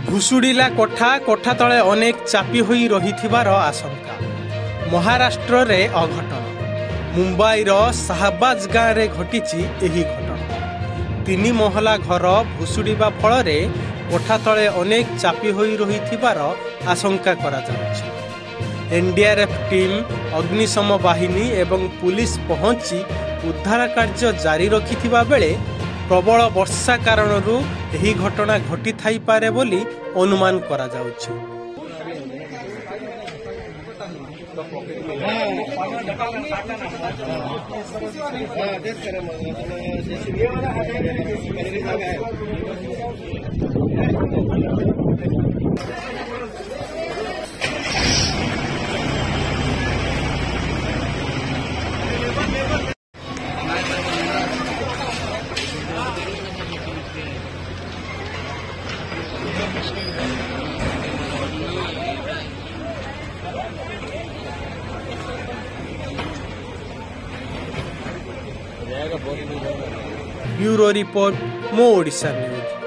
भुशुड़िला कोठा तले अनेक चापी होई रहिथिबार आशंका। महाराष्ट्र रे अघटन। मुंबईर शाहबाज गाँव रे घटिछि एही घटना। 3 महला घर भुशुड़िबा फल कोठा तले अनेक चापी होई रहिथिबार आशंका करा जाउछि। एनडीआरएफ टीम, अग्निशम बाहिनी एवं पुलिस पहुंची उद्धार कार्य जारी रखिथिबा बेले प्रबल वर्षा कारणरू एही घटना घटी थाई पारे बोली अनुमान करा जाउछि। ब्यूरो रिपोर्ट, मो ओडिशा न्यूज।